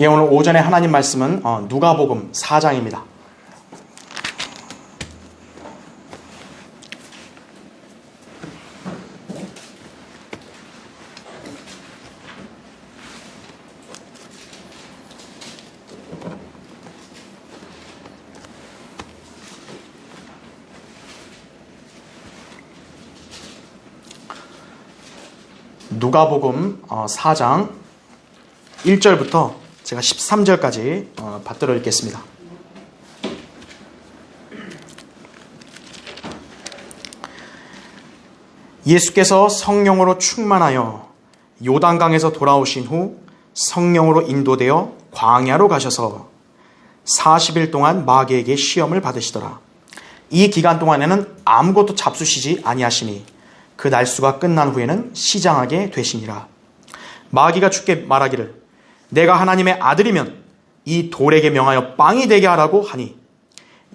예, 오늘 오전에 하나님 말씀은 누가복음 4장입니다. 누가복음 4장 1절부터 제가 13절까지 받들어 읽겠습니다. 예수께서 성령으로 충만하여 요단강에서 돌아오신 후 성령으로 인도되어 광야로 가셔서 40일 동안 마귀에게 시험을 받으시더라. 이 기간 동안에는 아무것도 잡수시지 아니하시니 그 날수가 끝난 후에는 시장하게 되시니라. 마귀가 주께 말하기를 내가 하나님의 아들이면 이 돌에게 명하여 빵이 되게 하라고 하니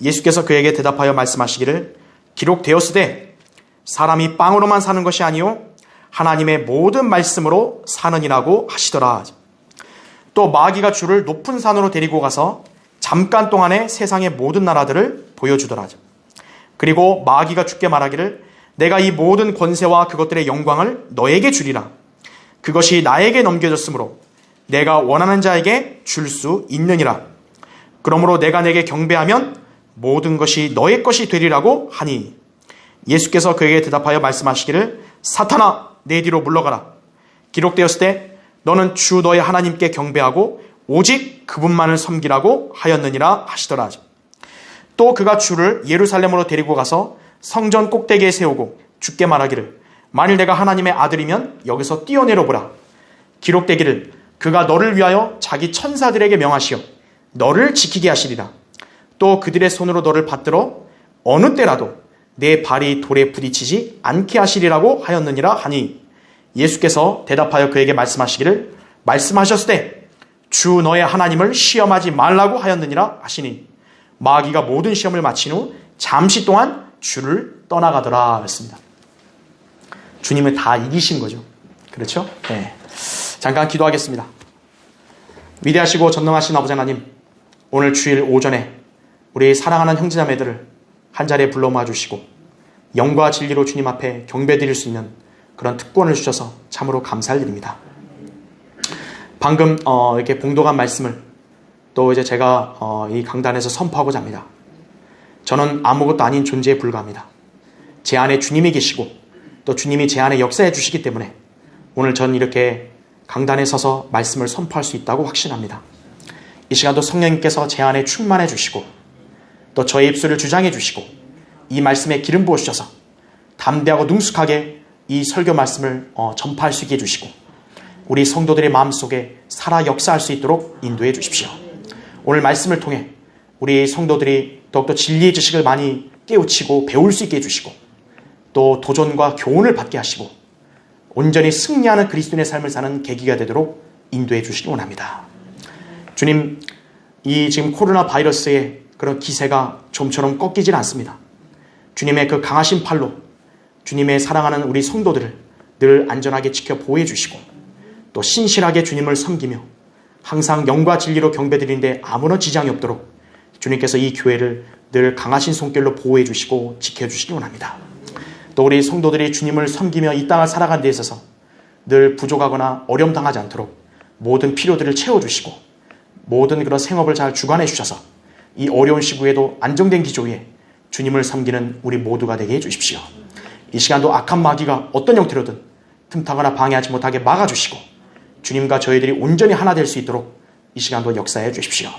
예수께서 그에게 대답하여 말씀하시기를 기록되었으되 사람이 빵으로만 사는 것이 아니요 하나님의 모든 말씀으로 사느니라고 하시더라. 또 마귀가 주를 높은 산으로 데리고 가서 잠깐 동안에 세상의 모든 나라들을 보여주더라. 그리고 마귀가 주께 말하기를 내가 이 모든 권세와 그것들의 영광을 너에게 주리라. 그것이 나에게 넘겨졌으므로 내가 원하는 자에게 줄 수 있느니라. 그러므로 내가 내게 경배하면 모든 것이 너의 것이 되리라고 하니 예수께서 그에게 대답하여 말씀하시기를 사탄아 내 뒤로 물러가라. 기록되었을 때 너는 주 너의 하나님께 경배하고 오직 그분만을 섬기라고 하였느니라 하시더라. 또 그가 주를 예루살렘으로 데리고 가서 성전 꼭대기에 세우고 주께 말하기를 만일 내가 하나님의 아들이면 여기서 뛰어내려 보라. 기록되기를 그가 너를 위하여 자기 천사들에게 명하시어 너를 지키게 하시리라. 또 그들의 손으로 너를 받들어 어느 때라도 내 발이 돌에 부딪히지 않게 하시리라고 하였느니라 하니 예수께서 대답하여 그에게 말씀하시기를 말씀하셨을 때 주 너의 하나님을 시험하지 말라고 하였느니라 하시니 마귀가 모든 시험을 마친 후 잠시 동안 주를 떠나가더라 했습니다. 주님을 다 이기신 거죠. 그렇죠? 네. 잠깐 기도하겠습니다. 위대하시고 전능하신 아버지 하나님, 오늘 주일 오전에 우리 사랑하는 형제자매들을 한자리에 불러 모아주시고 영과 진리로 주님 앞에 경배드릴 수 있는 그런 특권을 주셔서 참으로 감사를 드립니다. 방금 이렇게 봉독한 말씀을 또 이제 제가 이 강단에서 선포하고자 합니다. 저는 아무것도 아닌 존재에 불과합니다. 제 안에 주님이 계시고 또 주님이 제 안에 역사해 주시기 때문에 오늘 저는 이렇게 강단에 서서 말씀을 선포할 수 있다고 확신합니다. 이 시간도 성령님께서 제 안에 충만해 주시고 또 저의 입술을 주장해 주시고 이 말씀에 기름 부어 주셔서 담대하고 능숙하게 이 설교 말씀을 전파할 수 있게 해주시고 우리 성도들의 마음속에 살아 역사할 수 있도록 인도해 주십시오. 오늘 말씀을 통해 우리 성도들이 더욱더 진리의 지식을 많이 깨우치고 배울 수 있게 해주시고 또 도전과 교훈을 받게 하시고 온전히 승리하는 그리스도인의 삶을 사는 계기가 되도록 인도해 주시기 원합니다. 주님, 이 지금 코로나 바이러스의 그런 기세가 좀처럼 꺾이질 않습니다. 주님의 그 강하신 팔로 주님의 사랑하는 우리 성도들을 늘 안전하게 지켜 보호해 주시고 또 신실하게 주님을 섬기며 항상 영과 진리로 경배드리는데 아무런 지장이 없도록 주님께서 이 교회를 늘 강하신 손길로 보호해 주시고 지켜주시기 원합니다. 또 우리 성도들이 주님을 섬기며 이 땅을 살아가는 데 있어서 늘 부족하거나 어려움 당하지 않도록 모든 필요들을 채워주시고 모든 그런 생업을 잘 주관해 주셔서 이 어려운 시국에도 안정된 기조 위에 주님을 섬기는 우리 모두가 되게 해주십시오. 이 시간도 악한 마귀가 어떤 형태로든 틈타거나 방해하지 못하게 막아주시고 주님과 저희들이 온전히 하나 될 수 있도록 이 시간도 역사해 주십시오.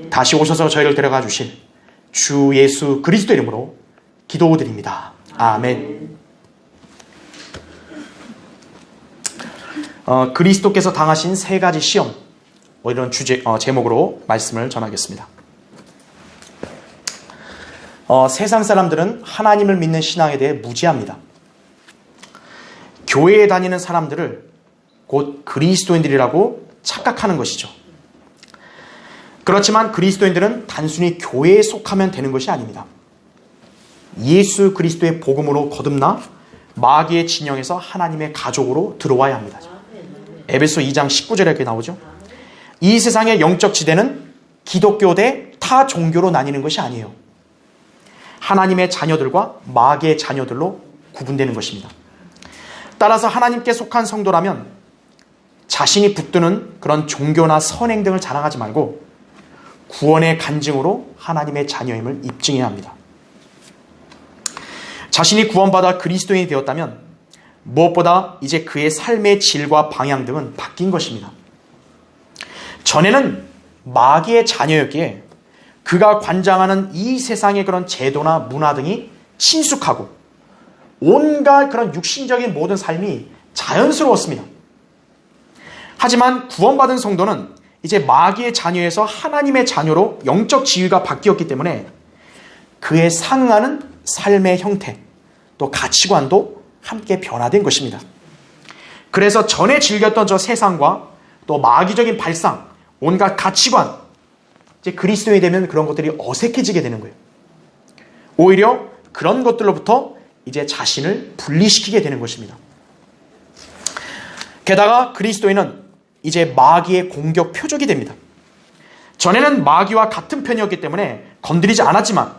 다시 오셔서 저희를 데려가 주실 주 예수 그리스도 이름으로 기도드립니다. 아멘. 그리스도께서 당하신 세 가지 시험, 이런 제목으로 말씀을 전하겠습니다. 세상 사람들은 하나님을 믿는 신앙에 대해 무지합니다. 교회에 다니는 사람들을 곧 그리스도인들이라고 착각하는 것이죠. 그렇지만 그리스도인들은 단순히 교회에 속하면 되는 것이 아닙니다. 예수 그리스도의 복음으로 거듭나 마귀의 진영에서 하나님의 가족으로 들어와야 합니다. 에베소 2장 19절에 이렇게 나오죠. 이 세상의 영적 지대는 기독교 대 타 종교로 나뉘는 것이 아니에요. 하나님의 자녀들과 마귀의 자녀들로 구분되는 것입니다. 따라서 하나님께 속한 성도라면 자신이 붙드는 그런 종교나 선행 등을 자랑하지 말고 구원의 간증으로 하나님의 자녀임을 입증해야 합니다. 자신이 구원받아 그리스도인이 되었다면 무엇보다 이제 그의 삶의 질과 방향 등은 바뀐 것입니다. 전에는 마귀의 자녀였기에 그가 관장하는 이 세상의 그런 제도나 문화 등이 친숙하고 온갖 그런 육신적인 모든 삶이 자연스러웠습니다. 하지만 구원받은 성도는 이제 마귀의 자녀에서 하나님의 자녀로 영적 지위가 바뀌었기 때문에 그에 상응하는 삶의 형태 또 가치관도 함께 변화된 것입니다. 그래서 전에 즐겼던 저 세상과 또 마귀적인 발상, 온갖 가치관, 이제 그리스도인이 되면 그런 것들이 어색해지게 되는 거예요. 오히려 그런 것들로부터 이제 자신을 분리시키게 되는 것입니다. 게다가 그리스도인은 이제 마귀의 공격 표적이 됩니다. 전에는 마귀와 같은 편이었기 때문에 건드리지 않았지만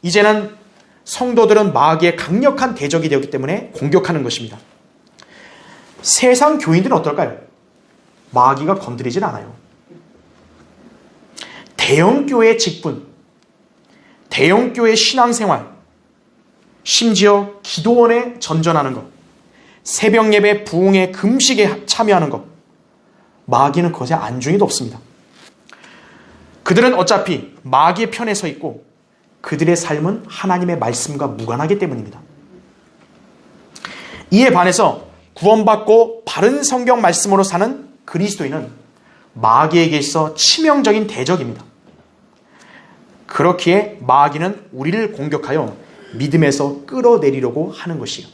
이제는 성도들은 마귀의 강력한 대적이 되었기 때문에 공격하는 것입니다. 세상 교인들은 어떨까요? 마귀가 건드리질 않아요. 대형교회 직분, 대형교회 신앙생활, 심지어 기도원에 전전하는 것, 새벽 예배 부흥회 금식에 참여하는 것, 마귀는 그것에 안중에도 없습니다. 그들은 어차피 마귀의 편에 서 있고 그들의 삶은 하나님의 말씀과 무관하기 때문입니다. 이에 반해서 구원받고 바른 성경 말씀으로 사는 그리스도인은 마귀에게 있어 치명적인 대적입니다. 그렇기에 마귀는 우리를 공격하여 믿음에서 끌어내리려고 하는 것이요.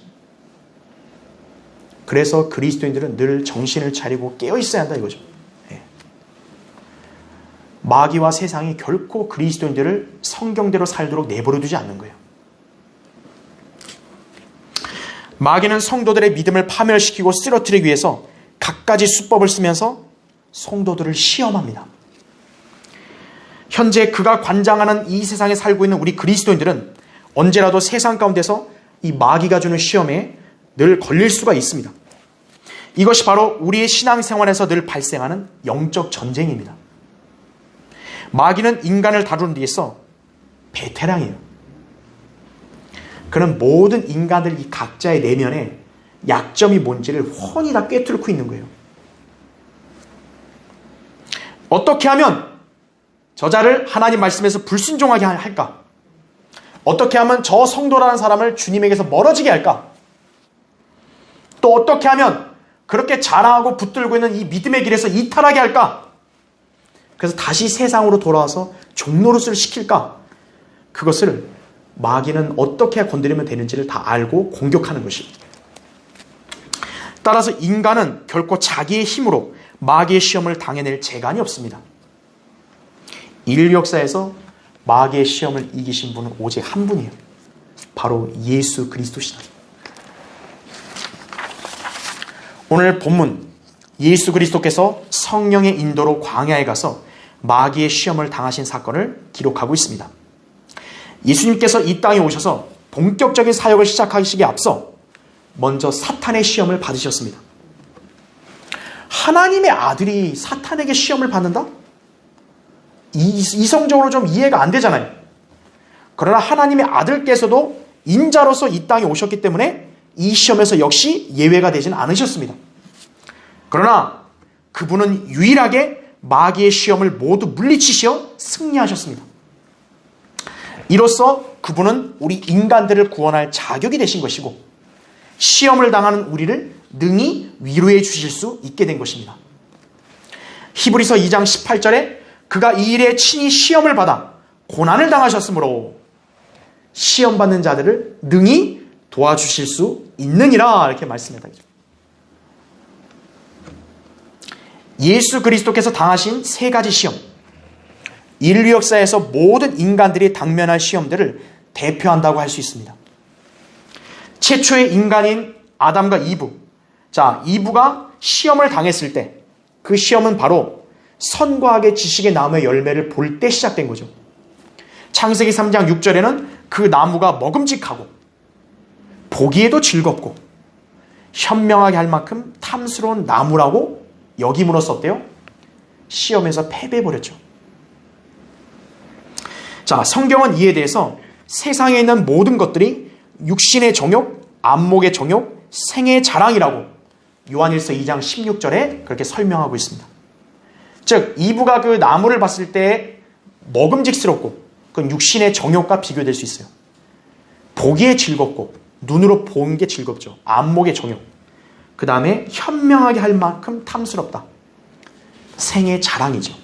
그래서 그리스도인들은 늘 정신을 차리고 깨어 있어야 한다 이거죠. 마귀와 세상이 결코 그리스도인들을 성경대로 살도록 내버려 두지 않는 거예요. 마귀는 성도들의 믿음을 파멸시키고 쓰러뜨리기 위해서 갖가지 수법을 쓰면서 성도들을 시험합니다. 현재 그가 관장하는 이 세상에 살고 있는 우리 그리스도인들은 언제라도 세상 가운데서 이 마귀가 주는 시험에 늘 걸릴 수가 있습니다. 이것이 바로 우리의 신앙생활에서 늘 발생하는 영적 전쟁입니다. 마귀는 인간을 다루는 데 있어 베테랑이에요. 그는 모든 인간들 이 각자의 내면에 약점이 뭔지를 훤히 다 꿰뚫고 있는 거예요. 어떻게 하면 저자를 하나님 말씀에서 불순종하게 할까? 어떻게 하면 저 성도라는 사람을 주님에게서 멀어지게 할까? 또 어떻게 하면 그렇게 자랑하고 붙들고 있는 이 믿음의 길에서 이탈하게 할까? 그래서 다시 세상으로 돌아와서 종노릇을 시킬까? 그것을 마귀는 어떻게 건드리면 되는지를 다 알고 공격하는 것입니다. 따라서 인간은 결코 자기의 힘으로 마귀의 시험을 당해낼 재간이 없습니다. 인류 역사에서 마귀의 시험을 이기신 분은 오직 한 분이에요. 바로 예수 그리스도시다. 오늘 본문 예수 그리스도께서 성령의 인도로 광야에 가서 마귀의 시험을 당하신 사건을 기록하고 있습니다. 예수님께서 이 땅에 오셔서 본격적인 사역을 시작하시기에 앞서 먼저 사탄의 시험을 받으셨습니다. 하나님의 아들이 사탄에게 시험을 받는다? 이성적으로 좀 이해가 안 되잖아요. 그러나 하나님의 아들께서도 인자로서 이 땅에 오셨기 때문에 이 시험에서 역시 예외가 되지는 않으셨습니다. 그러나 그분은 유일하게 마귀의 시험을 모두 물리치시어 승리하셨습니다. 이로써 그분은 우리 인간들을 구원할 자격이 되신 것이고 시험을 당하는 우리를 능히 위로해 주실 수 있게 된 것입니다. 히브리서 2장 18절에 그가 이 일에 친히 시험을 받아 고난을 당하셨으므로 시험받는 자들을 능히 도와주실 수 있느니라 이렇게 말씀합니다. 예수 그리스도께서 당하신 세 가지 시험, 인류 역사에서 모든 인간들이 당면할 시험들을 대표한다고 할 수 있습니다. 최초의 인간인 아담과 이브, 이브가 시험을 당했을 때 그 시험은 바로 선과 악의 지식의 나무의 열매를 볼 때 시작된 거죠. 창세기 3장 6절에는 그 나무가 먹음직하고 보기에도 즐겁고 현명하게 할 만큼 탐스러운 나무라고 여김으로써 어때요? 시험에서 패배해버렸죠. 자, 성경은 이에 대해서 세상에 있는 모든 것들이 육신의 정욕, 안목의 정욕, 생의 자랑이라고 요한일서 2장 16절에 그렇게 설명하고 있습니다. 즉 이브가 그 나무를 봤을 때 먹음직스럽고 그건 육신의 정욕과 비교될 수 있어요. 보기에 즐겁고 눈으로 보는 게 즐겁죠. 안목의 정욕. 그 다음에 현명하게 할 만큼 탐스럽다. 생의 자랑이죠.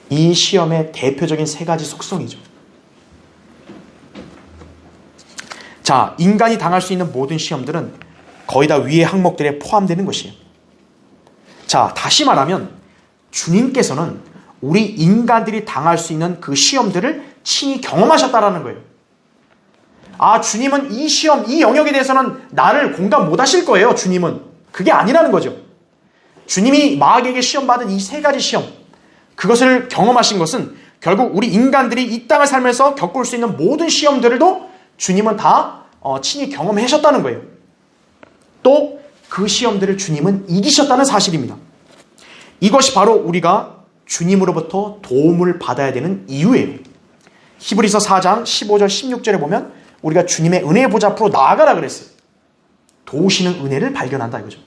이 시험의 대표적인 세 가지 속성이죠. 자, 인간이 당할 수 있는 모든 시험들은 거의 다 위의 항목들에 포함되는 것이에요. 자, 다시 말하면 주님께서는 우리 인간들이 당할 수 있는 그 시험들을 친히 경험하셨다라는 거예요. 아, 주님은 이 시험, 이 영역에 대해서는 나를 공감 못 하실 거예요. 주님은. 그게 아니라는 거죠. 주님이 마귀에게 시험받은 이 세 가지 시험, 그것을 경험하신 것은 결국 우리 인간들이 이 땅을 살면서 겪을 수 있는 모든 시험들도 주님은 다 친히 경험하셨다는 거예요. 또 그 시험들을 주님은 이기셨다는 사실입니다. 이것이 바로 우리가 주님으로부터 도움을 받아야 되는 이유예요. 히브리서 4장 15절 16절에 보면 우리가 주님의 은혜의 보좌 앞으로 나아가라 그랬어요. 도우시는 은혜를 발견한다 이거죠.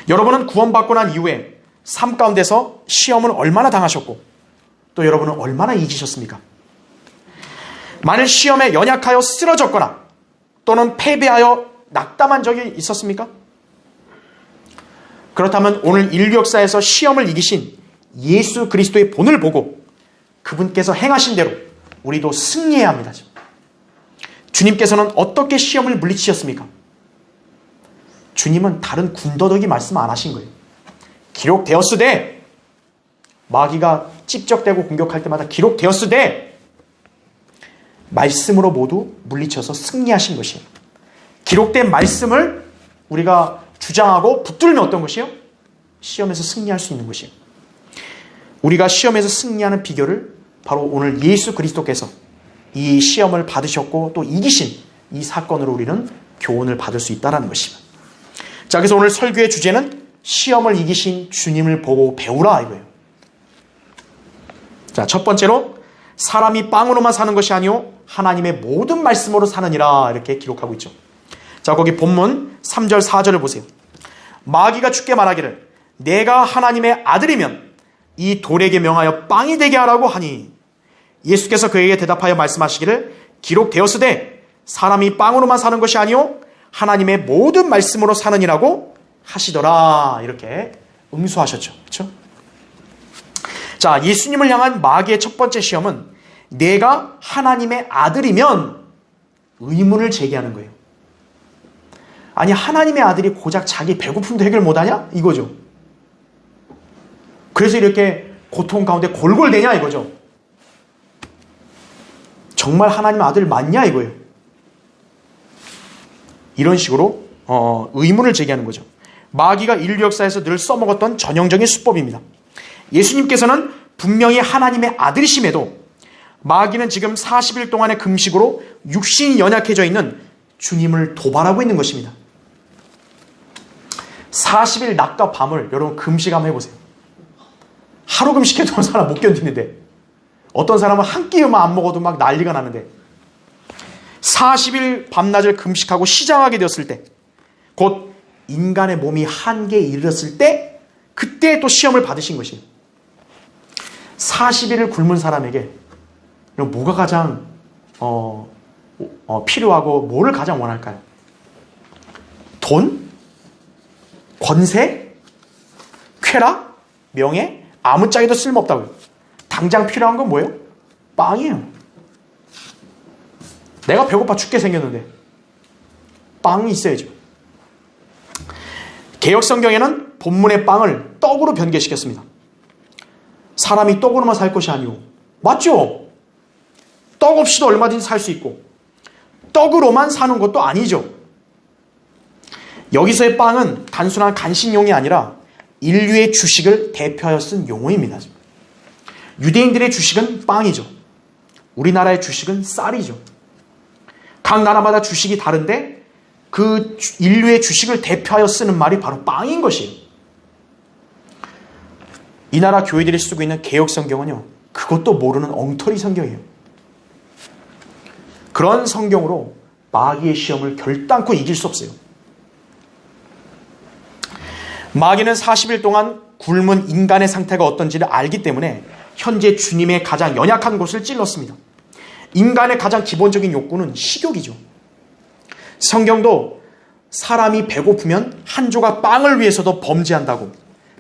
여러분은 구원받고 난 이후에 삶 가운데서 시험을 얼마나 당하셨고 또 여러분은 얼마나 이기셨습니까? 만일 시험에 연약하여 쓰러졌거나 또는 패배하여 낙담한 적이 있었습니까? 그렇다면 오늘 인류 역사에서 시험을 이기신 예수 그리스도의 본을 보고 그분께서 행하신 대로 우리도 승리해야 합니다. 주님께서는 어떻게 시험을 물리치셨습니까? 주님은 다른 군더더기 말씀 안 하신 거예요. 기록되었으되, 마귀가 찝적대고 공격할 때마다 기록되었으되 말씀으로 모두 물리쳐서 승리하신 것이에요. 기록된 말씀을 우리가 주장하고 붙들면 어떤 것이요? 시험에서 승리할 수 있는 것이에요. 우리가 시험에서 승리하는 비결을 바로 오늘 예수 그리스도께서 이 시험을 받으셨고 또 이기신 이 사건으로 우리는 교훈을 받을 수 있다는 것입니다. 자, 그래서 오늘 설교의 주제는 시험을 이기신 주님을 보고 배우라 이거예요. 자, 첫 번째로 사람이 빵으로만 사는 것이 아니요 하나님의 모든 말씀으로 사느니라 이렇게 기록하고 있죠. 자, 거기 본문 3절 4절을 보세요. 마귀가 주께 말하기를 내가 하나님의 아들이면 이 돌에게 명하여 빵이 되게 하라고 하니 예수께서 그에게 대답하여 말씀하시기를 기록되었으되 사람이 빵으로만 사는 것이 아니요 하나님의 모든 말씀으로 사느니라고 하시더라 이렇게 응수하셨죠. 그렇죠? 자, 예수님을 향한 마귀의 첫 번째 시험은 내가 하나님의 아들이면 의문을 제기하는 거예요. 아니, 하나님의 아들이 고작 자기 배고픔도 해결 못하냐? 이거죠. 그래서 이렇게 고통 가운데 골골대냐? 이거죠. 정말 하나님의 아들 맞냐? 이거예요. 이런 식으로 의문을 제기하는 거죠. 마귀가 인류 역사에서 늘 써먹었던 전형적인 수법입니다. 예수님께서는 분명히 하나님의 아들이심에도 마귀는 지금 40일 동안의 금식으로 육신이 연약해져 있는 주님을 도발하고 있는 것입니다. 40일 낮과 밤을 여러분 금식 한번 해보세요. 하루 금식해도 사람 못 견디는데 어떤 사람은 한 끼만 안 먹어도 막 난리가 나는데 40일 밤낮을 금식하고 시장하게 되었을 때 곧 인간의 몸이 한계에 이르렀을 때 그때 또 시험을 받으신 것이에요. 40일을 굶은 사람에게 뭐가 가장 필요하고 뭐를 가장 원할까요? 돈? 권세? 쾌락? 명예? 아무짝에도 쓸모없다고요. 당장 필요한 건 뭐예요? 빵이에요. 내가 배고파 죽게 생겼는데 빵이 있어야죠. 개역성경에는 본문의 빵을 떡으로 변개시켰습니다. 사람이 떡으로만 살 것이 아니오. 맞죠? 떡 없이도 얼마든지 살 수 있고 떡으로만 사는 것도 아니죠. 여기서의 빵은 단순한 간식용이 아니라 인류의 주식을 대표하여 쓴 용어입니다. 유대인들의 주식은 빵이죠. 우리나라의 주식은 쌀이죠. 각 나라마다 주식이 다른데 그 인류의 주식을 대표하여 쓰는 말이 바로 빵인 것이에요. 이 나라 교회들이 쓰고 있는 개역 성경은요, 그것도 모르는 엉터리 성경이에요. 그런 성경으로 마귀의 시험을 결단코 이길 수 없어요. 마귀는 40일 동안 굶은 인간의 상태가 어떤지를 알기 때문에 현재 주님의 가장 연약한 곳을 찔렀습니다. 인간의 가장 기본적인 욕구는 식욕이죠. 성경도 사람이 배고프면 한 조각 빵을 위해서도 범죄한다고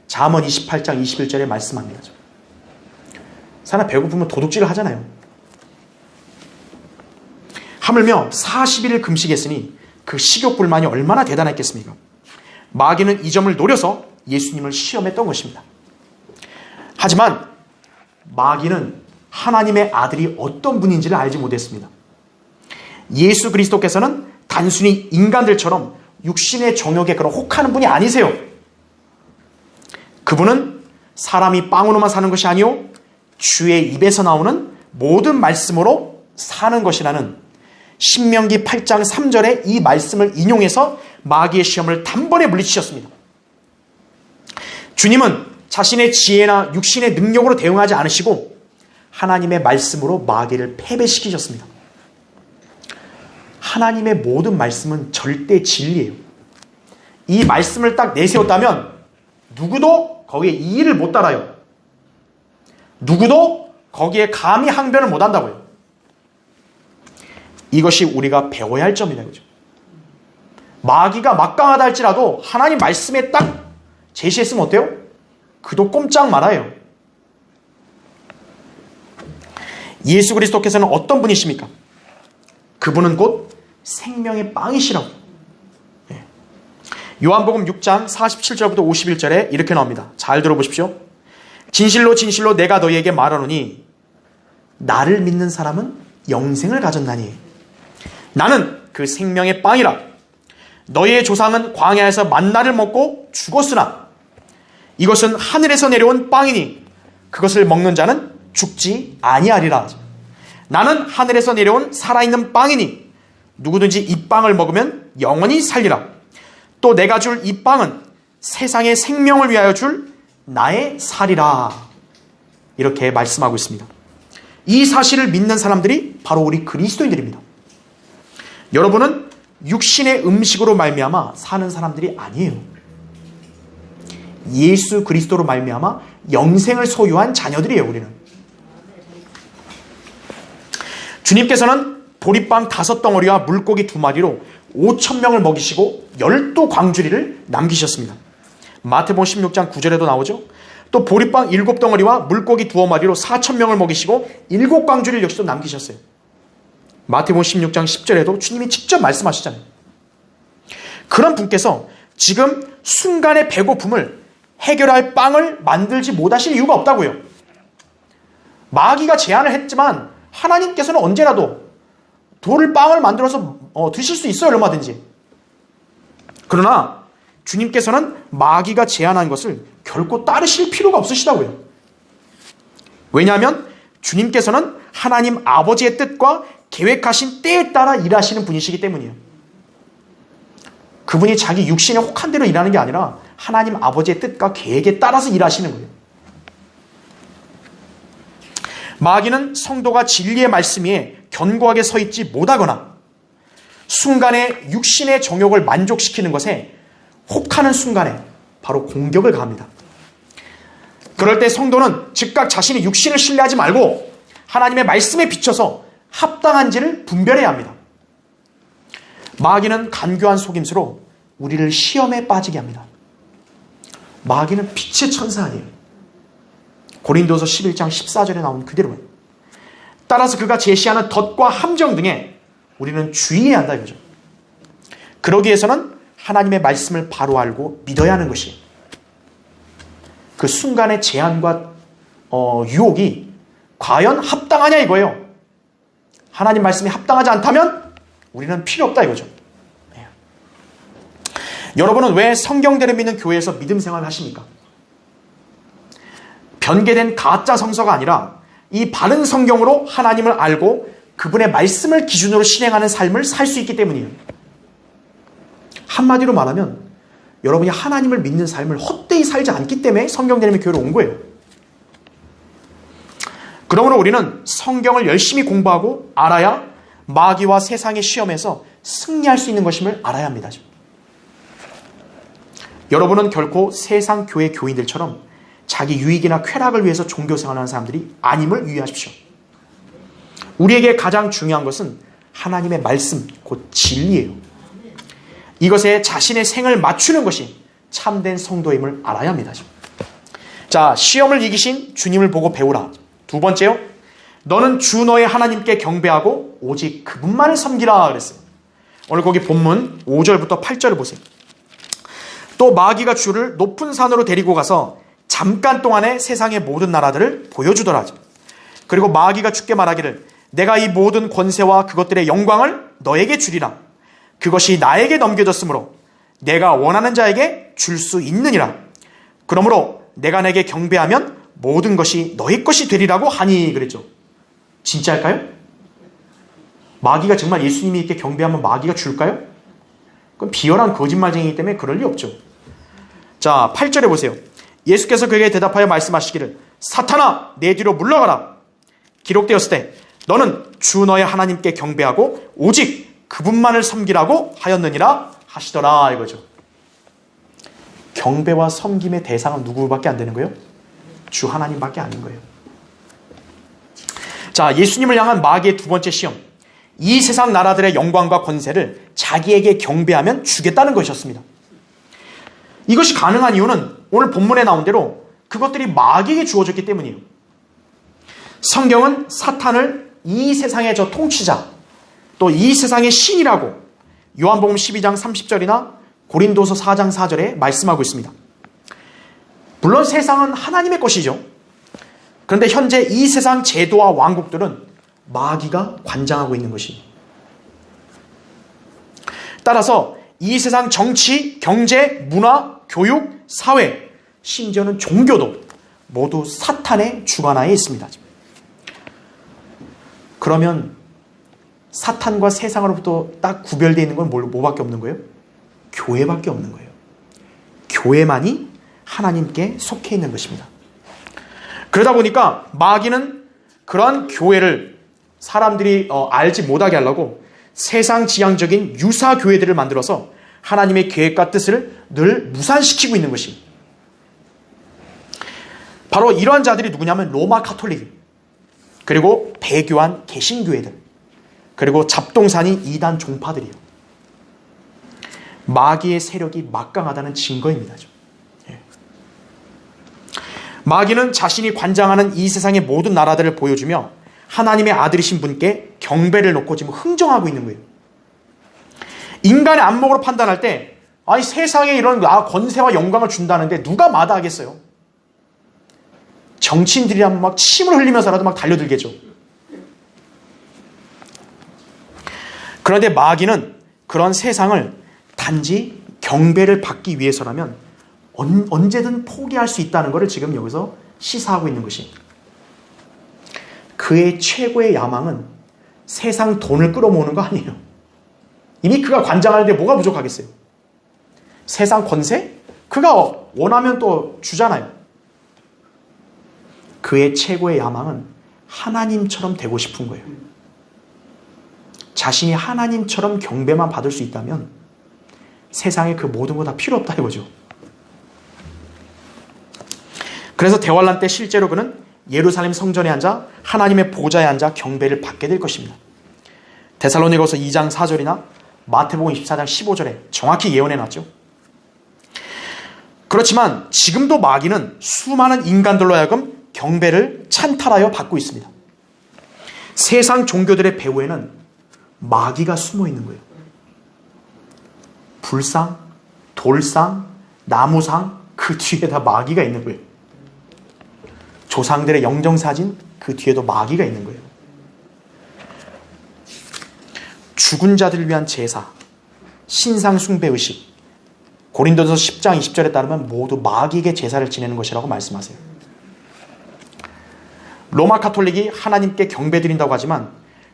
잠언 28장 21절에 말씀합니다. 사람 배고프면 도둑질을 하잖아요. 하물며 40일을 금식했으니 그 식욕불만이 얼마나 대단했겠습니까? 마귀는 이 점을 노려서 예수님을 시험했던 것입니다. 하지만 마귀는 하나님의 아들이 어떤 분인지를 알지 못했습니다. 예수 그리스도께서는 단순히 인간들처럼 육신의 정욕에 그런 혹하는 분이 아니세요. 그분은 사람이 빵으로만 사는 것이 아니요 주의 입에서 나오는 모든 말씀으로 사는 것이라는 신명기 8장 3절의 이 말씀을 인용해서 마귀의 시험을 단번에 물리치셨습니다. 주님은 자신의 지혜나 육신의 능력으로 대응하지 않으시고 하나님의 말씀으로 마귀를 패배시키셨습니다. 하나님의 모든 말씀은 절대 진리예요. 이 말씀을 딱 내세웠다면 누구도 거기에 이의를 못 따라요. 누구도 거기에 감히 항변을 못 한다고요. 이것이 우리가 배워야 할 점이다. 그죠? 마귀가 막강하다 할지라도 하나님 말씀에 딱 제시했으면 어때요? 그도 꼼짝 말아요. 예수 그리스도께서는 어떤 분이십니까? 그분은 곧 생명의 빵이시라고. 요한복음 6장 47절부터 51절에 이렇게 나옵니다. 잘 들어보십시오. 진실로 진실로 내가 너희에게 말하노니 나를 믿는 사람은 영생을 가졌나니 나는 그 생명의 빵이라. 너희의 조상은 광야에서 만나를 먹고 죽었으나 이것은 하늘에서 내려온 빵이니 그것을 먹는 자는 죽지 아니하리라. 나는 하늘에서 내려온 살아있는 빵이니 누구든지 이 빵을 먹으면 영원히 살리라. 또 내가 줄 이 빵은 세상의 생명을 위하여 줄 나의 살이라. 이렇게 말씀하고 있습니다. 이 사실을 믿는 사람들이 바로 우리 그리스도인들입니다. 여러분은 육신의 음식으로 말미암아 사는 사람들이 아니에요. 예수 그리스도로 말미암아 영생을 소유한 자녀들이에요. 우리는. 주님께서는 보리빵 5덩어리와 물고기 2마리로 5,000명을 먹이시고 12광주리를 남기셨습니다. 마태복음 16장 9절에도 나오죠. 또 보리빵 7덩어리와 물고기 2마리로 4,000명을 먹이시고 7광주리를 역시도 남기셨어요. 마태복음 16장 10절에도 주님이 직접 말씀하시잖아요. 그런 분께서 지금 순간의 배고픔을 해결할 빵을 만들지 못하실 이유가 없다고요. 마귀가 제안을 했지만 하나님께서는 언제라도 돌을 빵을 만들어서 드실 수 있어요. 얼마든지. 그러나 주님께서는 마귀가 제안한 것을 결코 따르실 필요가 없으시다고요. 왜냐하면 주님께서는 하나님 아버지의 뜻과 계획하신 때에 따라 일하시는 분이시기 때문이에요. 그분이 자기 육신에 혹한 대로 일하는 게 아니라 하나님 아버지의 뜻과 계획에 따라서 일하시는 거예요. 마귀는 성도가 진리의 말씀 위에 견고하게 서 있지 못하거나 순간에 육신의 정욕을 만족시키는 것에 혹하는 순간에 바로 공격을 가합니다. 그럴 때 성도는 즉각 자신의 육신을 신뢰하지 말고 하나님의 말씀에 비춰서 합당한지를 분별해야 합니다. 마귀는 간교한 속임수로 우리를 시험에 빠지게 합니다. 마귀는 빛의 천사 아니에요. 고린도서 11장 14절에 나온 그대로예요. 따라서 그가 제시하는 덫과 함정 등에 우리는 주의해야 한다 이거죠. 그러기 위해서는 하나님의 말씀을 바로 알고 믿어야 하는 것이 그 순간의 제한과 유혹이 과연 합당하냐 이거예요. 하나님 말씀이 합당하지 않다면 우리는 필요 없다 이거죠. 네. 여러분은 왜 성경대로 믿는 교회에서 믿음 생활을 하십니까? 변개된 가짜 성서가 아니라 이 바른 성경으로 하나님을 알고 그분의 말씀을 기준으로 실행하는 삶을 살 수 있기 때문이에요. 한마디로 말하면 여러분이 하나님을 믿는 삶을 헛되이 살지 않기 때문에 성경대님의 교회로 온 거예요. 그러므로 우리는 성경을 열심히 공부하고 알아야 마귀와 세상의 시험에서 승리할 수 있는 것임을 알아야 합니다. 여러분은 결코 세상 교회 교인들처럼 자기 유익이나 쾌락을 위해서 종교 생활하는 사람들이 아님을 유의하십시오. 우리에게 가장 중요한 것은 하나님의 말씀, 곧 진리예요. 이것에 자신의 생을 맞추는 것이 참된 성도임을 알아야 합니다. 자, 시험을 이기신 주님을 보고 배우라. 두 번째요, 너는 주 너의 하나님께 경배하고 오직 그분만을 섬기라 그랬어요. 오늘 거기 본문 5절부터 8절을 보세요. 또 마귀가 주를 높은 산으로 데리고 가서 잠깐 동안에 세상의 모든 나라들을 보여주더라. 그리고 마귀가 주께 말하기를 내가 이 모든 권세와 그것들의 영광을 너에게 주리라. 그것이 나에게 넘겨졌으므로 내가 원하는 자에게 줄 수 있느니라. 그러므로 내가 내게 경배하면 모든 것이 너의 것이 되리라고 하니 그랬죠. 진짜일까요? 마귀가 정말 예수님이 이렇게 경배하면 마귀가 줄까요? 그건 비열한 거짓말쟁이기 때문에 그럴 리 없죠. 자, 8절에 보세요. 예수께서 그에게 대답하여 말씀하시기를 사탄아 내 뒤로 물러가라. 기록되었을 때 너는 주 너의 하나님께 경배하고 오직 그분만을 섬기라고 하였느니라 하시더라 이거죠. 경배와 섬김의 대상은 누구밖에 안 되는 거예요? 주 하나님밖에 아닌 거예요. 자, 예수님을 향한 마귀의 두 번째 시험. 이 세상 나라들의 영광과 권세를 자기에게 경배하면 주겠다는 것이었습니다. 이것이 가능한 이유는 오늘 본문에 나온 대로 그것들이 마귀에게 주어졌기 때문이에요. 성경은 사탄을 이 세상의 저 통치자, 또 이 세상의 신이라고 요한복음 12장 30절이나 고린도서 4장 4절에 말씀하고 있습니다. 물론 세상은 하나님의 것이죠. 그런데 현재 이 세상 제도와 왕국들은 마귀가 관장하고 있는 것입니다. 따라서 이 세상 정치, 경제, 문화, 교육, 사회, 심지어는 종교도 모두 사탄의 주관하에 있습니다. 그러면 사탄과 세상으로부터 딱 구별되어 있는 건 뭐밖에 없는 거예요? 교회밖에 없는 거예요. 교회만이 하나님께 속해 있는 것입니다. 그러다 보니까 마귀는 그런 교회를 사람들이 알지 못하게 하려고 세상 지향적인 유사 교회들을 만들어서 하나님의 계획과 뜻을 늘 무산시키고 있는 것이 바로 이러한 자들이 누구냐면 로마 카톨릭, 그리고 배교한 개신교회들, 그리고 잡동사니 이단 종파들이에요. 마귀의 세력이 막강하다는 증거입니다. 마귀는 자신이 관장하는 이 세상의 모든 나라들을 보여주며 하나님의 아들이신 분께 경배를 놓고 지금 흥정하고 있는 거예요. 인간의 안목으로 판단할 때 아니 세상에 이런 권세와 영광을 준다는데 누가 마다하겠어요? 정치인들이라면 막 침을 흘리면서라도 막 달려들겠죠. 그런데 마귀는 그런 세상을 단지 경배를 받기 위해서라면 언제든 포기할 수 있다는 것을 지금 여기서 시사하고 있는 것입니다. 그의 최고의 야망은 세상 돈을 끌어모으는 거 아니에요. 이미 그가 관장하는데 뭐가 부족하겠어요? 세상 권세? 그가 원하면 또 주잖아요. 그의 최고의 야망은 하나님처럼 되고 싶은 거예요. 자신이 하나님처럼 경배만 받을 수 있다면 세상에 그 모든 거 다 필요 없다 이거죠. 그래서 대환란 때 실제로 그는 예루살렘 성전에 앉아 하나님의 보좌에 앉아 경배를 받게 될 것입니다. 데살로니가서 2장 4절이나 마태복음 24장 15절에 정확히 예언해놨죠. 그렇지만 지금도 마귀는 수많은 인간들로 하여금 경배를 찬탈하여 받고 있습니다. 세상 종교들의 배후에는 마귀가 숨어 있는 거예요. 불상, 돌상, 나무상, 그 뒤에 다 마귀가 있는 거예요. 조상들의 영정사진, 그 뒤에도 마귀가 있는 거예요. 죽은 자들을 위한 제사, 신상 숭배의식, 고린도서 10장 20절에 따르면 모두 마귀에게 제사를 지내는 것이라고 말씀하세요. 로마 카톨릭이 하나님께 경배드린다고 하지만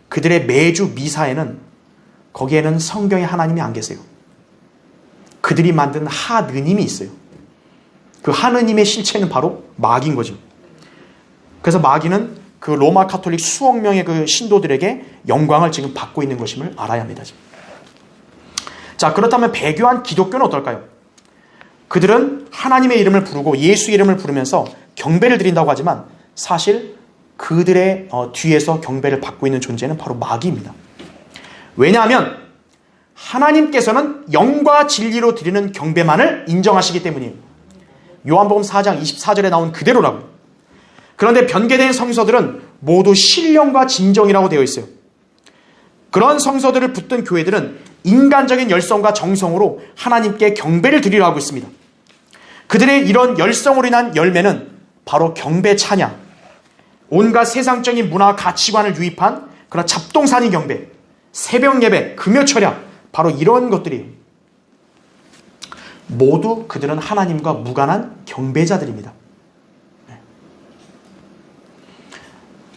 그들의 매주 미사에는 거기에는 성경의 하나님이 안 계세요. 그들이 만든 하느님이 있어요. 그 하느님의 실체는 바로 마귀인 거죠. 그래서 마귀는 그 로마 카톨릭 수억 명의 그 신도들에게 영광을 지금 받고 있는 것임을 알아야 합니다. 자, 그렇다면 배교한 기독교는 어떨까요? 그들은 하나님의 이름을 부르고 예수 이름을 부르면서 경배를 드린다고 하지만 사실 그들의 뒤에서 경배를 받고 있는 존재는 바로 마귀입니다. 왜냐하면 하나님께서는 영과 진리로 드리는 경배만을 인정하시기 때문이에요. 요한복음 4장 24절에 나온 그대로라고요. 그런데 변개된 성서들은 모두 신령과 진정이라고 되어 있어요. 그런 성서들을 붙든 교회들은 인간적인 열성과 정성으로 하나님께 경배를 드리려 하고 있습니다. 그들의 이런 열성으로 인한 열매는 바로 경배 찬양, 온갖 세상적인 문화 가치관을 유입한 그런 잡동사니 경배, 새벽 예배, 금요 철야, 바로 이런 것들이에요. 모두 그들은 하나님과 무관한 경배자들입니다.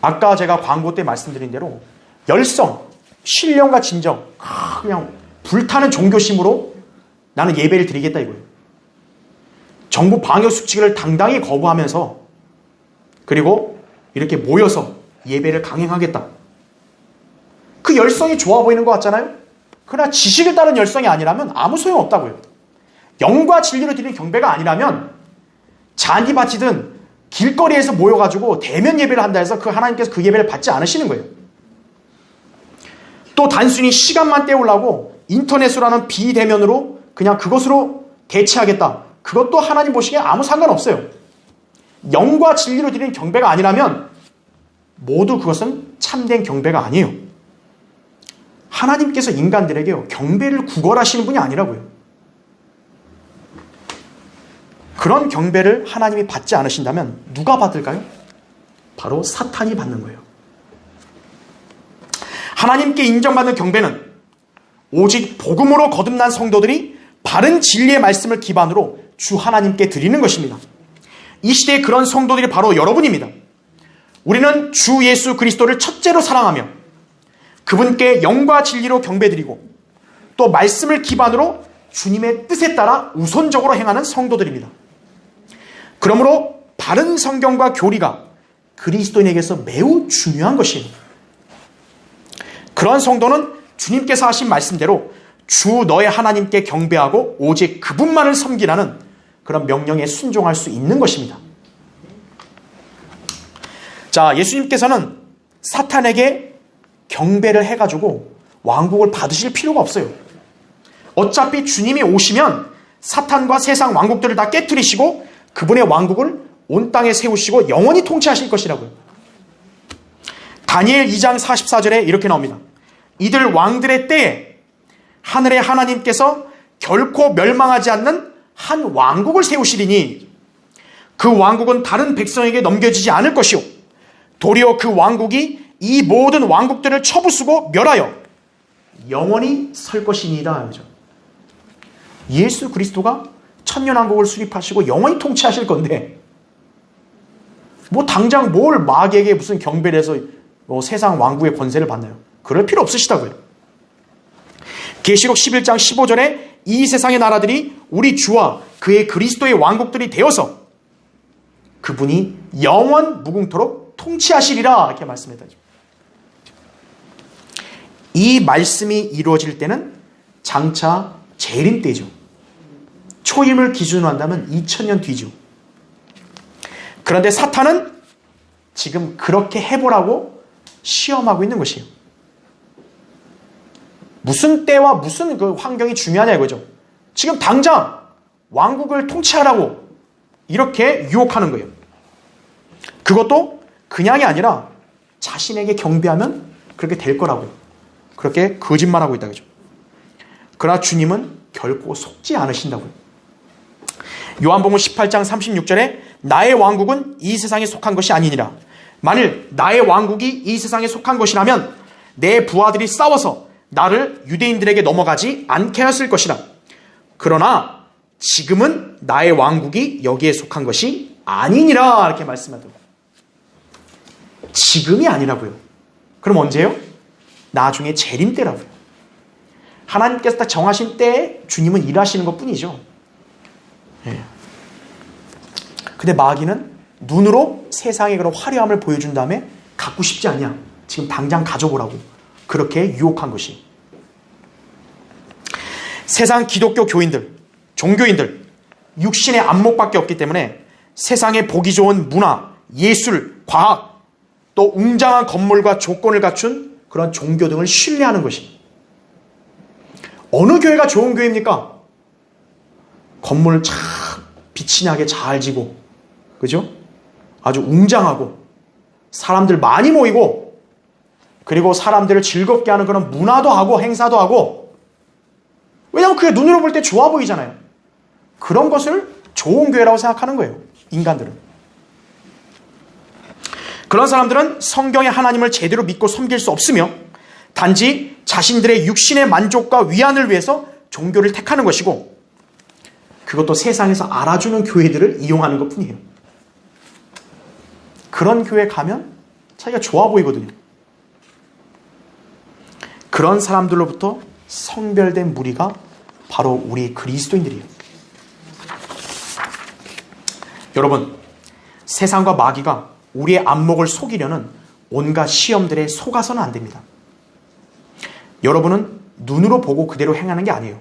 아까 제가 광고 때 말씀드린 대로 열성, 신령과 진정, 그냥 불타는 종교심으로 나는 예배를 드리겠다 이거예요. 정부 방역 수칙을 당당히 거부하면서 그리고 이렇게 모여서 예배를 강행하겠다. 그 열성이 좋아 보이는 것 같잖아요. 그러나 지식을 따른 열성이 아니라면 아무 소용없다고요. 영과 진리로 드리는 경배가 아니라면 잔디밭이든 길거리에서 모여가지고 대면 예배를 한다 해서 그 하나님께서 그 예배를 받지 않으시는 거예요. 또 단순히 시간만 때우려고 인터넷으로 하는 비대면으로 그냥 그것으로 대체하겠다. 그것도 하나님 보시기에 아무 상관없어요. 영과 진리로 드리는 경배가 아니라면 모두 그것은 참된 경배가 아니에요. 하나님께서 인간들에게 경배를 구걸하시는 분이 아니라고요. 그런 경배를 하나님이 받지 않으신다면 누가 받을까요? 바로 사탄이 받는 거예요. 하나님께 인정받는 경배는 오직 복음으로 거듭난 성도들이 바른 진리의 말씀을 기반으로 주 하나님께 드리는 것입니다. 이 시대에 그런 성도들이 바로 여러분입니다. 우리는 주 예수 그리스도를 첫째로 사랑하며 그분께 영과 진리로 경배드리고 또 말씀을 기반으로 주님의 뜻에 따라 우선적으로 행하는 성도들입니다. 그러므로 바른 성경과 교리가 그리스도인에게서 매우 중요한 것이에요. 그런 성도는 주님께서 하신 말씀대로 주 너의 하나님께 경배하고 오직 그분만을 섬기라는 그런 명령에 순종할 수 있는 것입니다. 자, 예수님께서는 사탄에게 경배를 해가지고 왕국을 받으실 필요가 없어요. 어차피 주님이 오시면 사탄과 세상 왕국들을 다 깨트리시고 그분의 왕국을 온 땅에 세우시고 영원히 통치하실 것이라고요. 다니엘 2장 44절에 이렇게 나옵니다. 이들 왕들의 때에 하늘의 하나님께서 결코 멸망하지 않는 한 왕국을 세우시리니 그 왕국은 다른 백성에게 넘겨지지 않을 것이요 도리어 그 왕국이 이 모든 왕국들을 쳐부수고 멸하여 영원히 설 것이니이다. 예수 그리스도가 천년왕국을 수립하시고 영원히 통치하실 건데 뭐 당장 뭘 마귀에게 무슨 경배를 해서 세상 왕국의 권세를 받나요? 그럴 필요 없으시다고요. 계시록 11장 15절에 이 세상의 나라들이 우리 주와 그의 그리스도의 왕국들이 되어서 그분이 영원 무궁토록 통치하시리라 이렇게 말씀했다죠. 이 말씀이 이루어질 때는 장차 재림 때죠. 초임을 기준으로 한다면 2000년 뒤죠. 그런데 사탄은 지금 그렇게 해보라고 시험하고 있는 것이에요. 무슨 때와 무슨 그 환경이 중요하냐 이거죠. 지금 당장 왕국을 통치하라고 이렇게 유혹하는 거예요. 그것도 그냥이 아니라 자신에게 경배하면 그렇게 될 거라고요. 그렇게 거짓말하고 있다 그죠. 그러나 주님은 결코 속지 않으신다고요. 요한복음 18장 36절에 나의 왕국은 이 세상에 속한 것이 아니니라. 만일 나의 왕국이 이 세상에 속한 것이라면 내 부하들이 싸워서 나를 유대인들에게 넘어가지 않게 했을 것이라. 그러나 지금은 나의 왕국이 여기에 속한 것이 아니니라 이렇게 말씀하더라고요. 지금이 아니라고요. 그럼 언제요? 나중에 재림 때라고요. 하나님께서 딱 정하신 때에 주님은 일하시는 것 뿐이죠. 예. 근데 마귀는 눈으로 세상의 그런 화려함을 보여준 다음에 갖고 싶지 않냐? 지금 당장 가져보라고 그렇게 유혹한 것이. 세상 기독교 교인들, 종교인들, 육신의 안목밖에 없기 때문에 세상에 보기 좋은 문화, 예술, 과학, 또 웅장한 건물과 조건을 갖춘 그런 종교 등을 신뢰하는 것이. 어느 교회가 좋은 교회입니까? 건물을 참 빛이 나게 잘 지고, 그죠? 아주 웅장하고 사람들 많이 모이고, 그리고 사람들을 즐겁게 하는 그런 문화도 하고 행사도 하고. 왜냐하면 그게 눈으로 볼 때 좋아 보이잖아요. 그런 것을 좋은 교회라고 생각하는 거예요, 인간들은. 그런 사람들은 성경의 하나님을 제대로 믿고 섬길 수 없으며 단지 자신들의 육신의 만족과 위안을 위해서 종교를 택하는 것이고, 그것도 세상에서 알아주는 교회들을 이용하는 것뿐이에요. 그런 교회 가면 자기가 좋아 보이거든요. 그런 사람들로부터 성별된 무리가 바로 우리 그리스도인들이에요. 여러분, 세상과 마귀가 우리의 안목을 속이려는 온갖 시험들에 속아서는 안 됩니다. 여러분은 눈으로 보고 그대로 행하는 게 아니에요.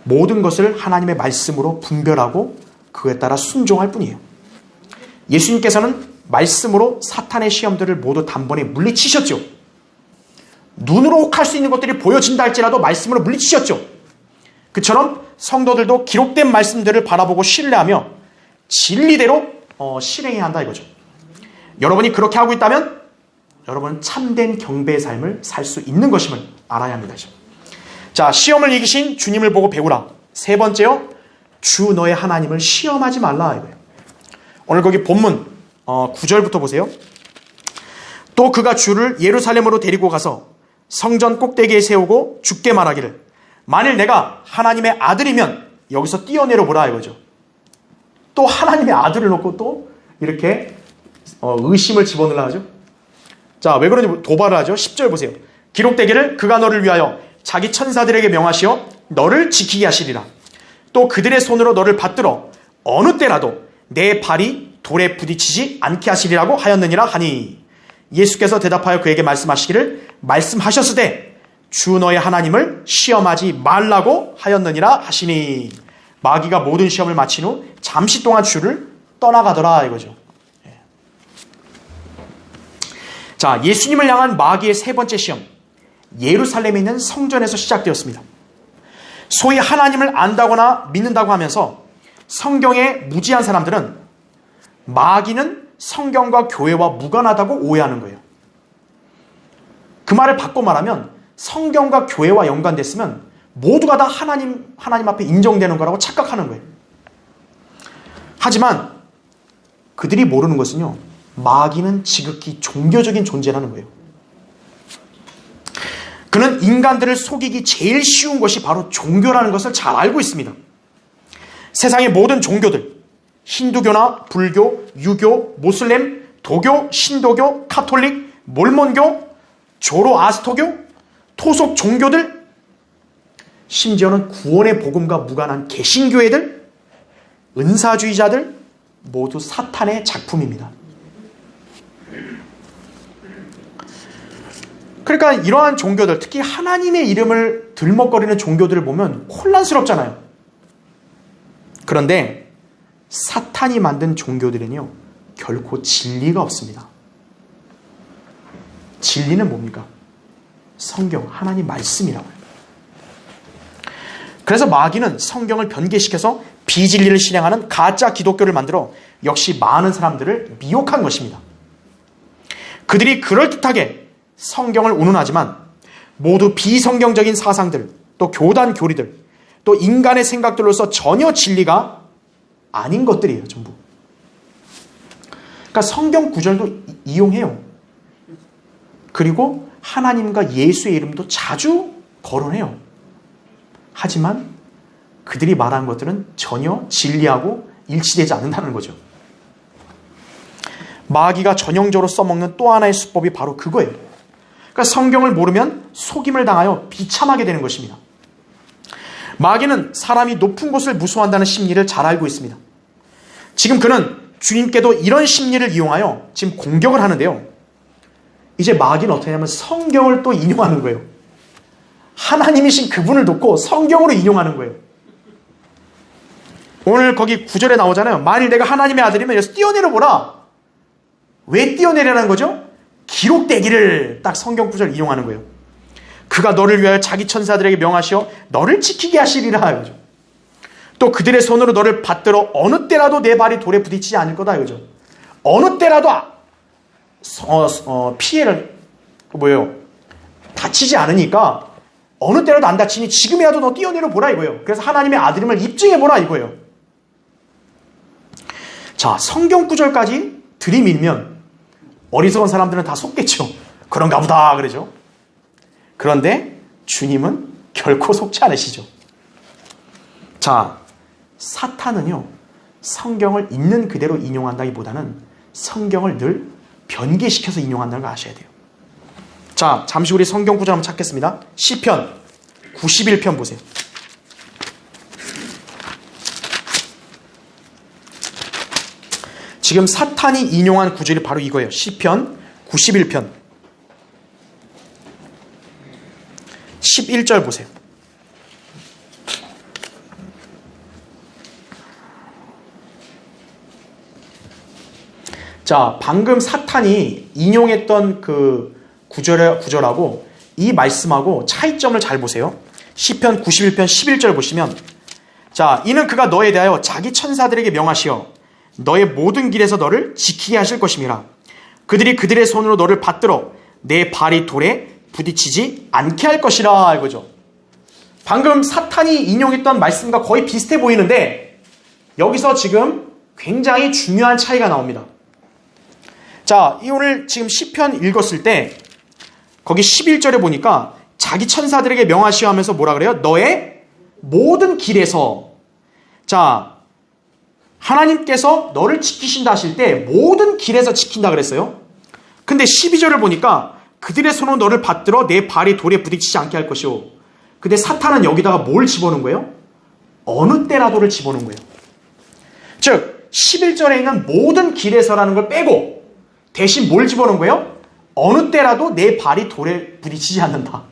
모든 것을 하나님의 말씀으로 분별하고 그에 따라 순종할 뿐이에요. 예수님께서는 말씀으로 사탄의 시험들을 모두 단번에 물리치셨죠. 눈으로 혹할 수 있는 것들이 보여진다 할지라도 말씀으로 물리치셨죠. 그처럼 성도들도 기록된 말씀들을 바라보고 신뢰하며 진리대로 실행해야 한다 이거죠. 여러분이 그렇게 하고 있다면 여러분은 참된 경배의 삶을 살 수 있는 것임을 알아야 합니다. 자, 시험을 이기신 주님을 보고 배우라. 세 번째요, 주 너의 하나님을 시험하지 말라 이거예요. 오늘 거기 본문 9절부터 보세요. 또 그가 주를 예루살렘으로 데리고 가서 성전 꼭대기에 세우고 주께 말하기를, 만일 내가 하나님의 아들이면 여기서 뛰어내려 보라 이거죠. 또 하나님의 아들을 놓고 또 이렇게 의심을 집어넣으려 하죠. 자, 왜 그런지 도발을 하죠. 10절 보세요. 기록되기를 그가 너를 위하여 자기 천사들에게 명하시어 너를 지키게 하시리라. 또 그들의 손으로 너를 받들어 어느 때라도 내 발이 돌에 부딪히지 않게 하시리라고 하였느니라 하니, 예수께서 대답하여 그에게 말씀하시기를 말씀하셨으되 주 너의 하나님을 시험하지 말라고 하였느니라 하시니. 마귀가 모든 시험을 마친 후 잠시 동안 주를 떠나가더라 이거죠. 자, 예수님을 향한 마귀의 세 번째 시험, 예루살렘에 있는 성전에서 시작되었습니다. 소위 하나님을 안다거나 믿는다고 하면서 성경에 무지한 사람들은 마귀는 성경과 교회와 무관하다고 오해하는 거예요. 그 말을 바꿔 말하면 성경과 교회와 연관됐으면 모두가 다 하나님 앞에 인정되는 거라고 착각하는 거예요. 하지만 그들이 모르는 것은요, 마귀는 지극히 종교적인 존재라는 거예요. 그는 인간들을 속이기 제일 쉬운 것이 바로 종교라는 것을 잘 알고 있습니다. 세상의 모든 종교들, 힌두교나 불교, 유교, 모슬렘, 도교, 신도교, 카톨릭, 몰몬교, 조로아스토교, 토속 종교들, 심지어는 구원의 복음과 무관한 개신교회들, 은사주의자들, 모두 사탄의 작품입니다. 그러니까 이러한 종교들, 특히 하나님의 이름을 들먹거리는 종교들을 보면 혼란스럽잖아요. 그런데 사탄이 만든 종교들은요, 결코 진리가 없습니다. 진리는 뭡니까? 성경, 하나님 말씀이라고요. 그래서 마귀는 성경을 변개시켜서 비진리를 실행하는 가짜 기독교를 만들어 역시 많은 사람들을 미혹한 것입니다. 그들이 그럴듯하게 성경을 운운하지만 모두 비성경적인 사상들, 또 교단 교리들, 또 인간의 생각들로서 전혀 진리가 아닌 것들이에요, 전부. 그러니까 성경 구절도 이용해요. 그리고 하나님과 예수의 이름도 자주 거론해요. 하지만 그들이 말한 것들은 전혀 진리하고 일치되지 않는다는 거죠. 마귀가 전형적으로 써먹는 또 하나의 수법이 바로 그거예요. 그러니까 성경을 모르면 속임을 당하여 비참하게 되는 것입니다. 마귀는 사람이 높은 곳을 무서워한다는 심리를 잘 알고 있습니다. 지금 그는 주님께도 이런 심리를 이용하여 지금 공격을 하는데요. 이제 마귀는 어떻게 하냐면 성경을 또 인용하는 거예요. 하나님이신 그분을 놓고 성경으로 인용하는 거예요. 오늘 거기 9절에 나오잖아요. 만일 내가 하나님의 아들이면 여기서 뛰어내려 보라. 왜 뛰어내려는 거죠? 기록되기를 딱 성경 구절 이용하는 거예요. 그가 너를 위하여 자기 천사들에게 명하시어 너를 지키게 하시리라 이거죠. 또 그들의 손으로 너를 받들어 어느 때라도 내 발이 돌에 부딪히지 않을 거다 이거죠. 어느 때라도 피해를 다치지 않으니까 어느 때라도 안 다치니 지금이라도 너 뛰어내려 보라 이거예요. 그래서 하나님의 아들임을 입증해 보라 이거예요. 자, 성경 구절까지 들이밀면 어리석은 사람들은 다 속겠죠. 그런가 보다 그러죠. 그런데 주님은 결코 속지 않으시죠. 자, 사탄은요, 성경을 있는 그대로 인용한다기보다는 성경을 늘 변개시켜서 인용한다는 걸 아셔야 돼요. 자, 잠시 우리 성경 구절 한번 찾겠습니다. 시편 91편 보세요. 지금 사탄이 인용한 구절이 바로 이거예요. 시편 91편 11절 보세요. 자, 방금 사탄이 인용했던 그 구절하고 이 말씀하고 차이점을 잘 보세요. 시편 91편 11절 보시면, 자, 이는 그가 너에 대하여 자기 천사들에게 명하시어 너의 모든 길에서 너를 지키게 하실 것임이라. 그들이 그들의 손으로 너를 받들어 내 발이 돌에 부딪히지 않게 할 것이라 이거죠. 방금 사탄이 인용했던 말씀과 거의 비슷해 보이는데 여기서 지금 굉장히 중요한 차이가 나옵니다. 자, 이 오늘 지금 시편 읽었을 때 거기 11절에 보니까 자기 천사들에게 명하시오 하면서 뭐라 그래요? 너의 모든 길에서. 자, 하나님께서 너를 지키신다 하실 때 모든 길에서 지킨다 그랬어요. 근데 12절을 보니까 그들의 손으로 너를 받들어 내 발이 돌에 부딪히지 않게 할 것이오. 근데 사탄은 여기다가 뭘 집어넣은 거예요? 어느 때라도를 집어넣은 거예요. 즉 11절에 있는 모든 길에서라는 걸 빼고 대신 뭘 집어넣은 거예요? 어느 때라도 내 발이 돌에 부딪히지 않는다.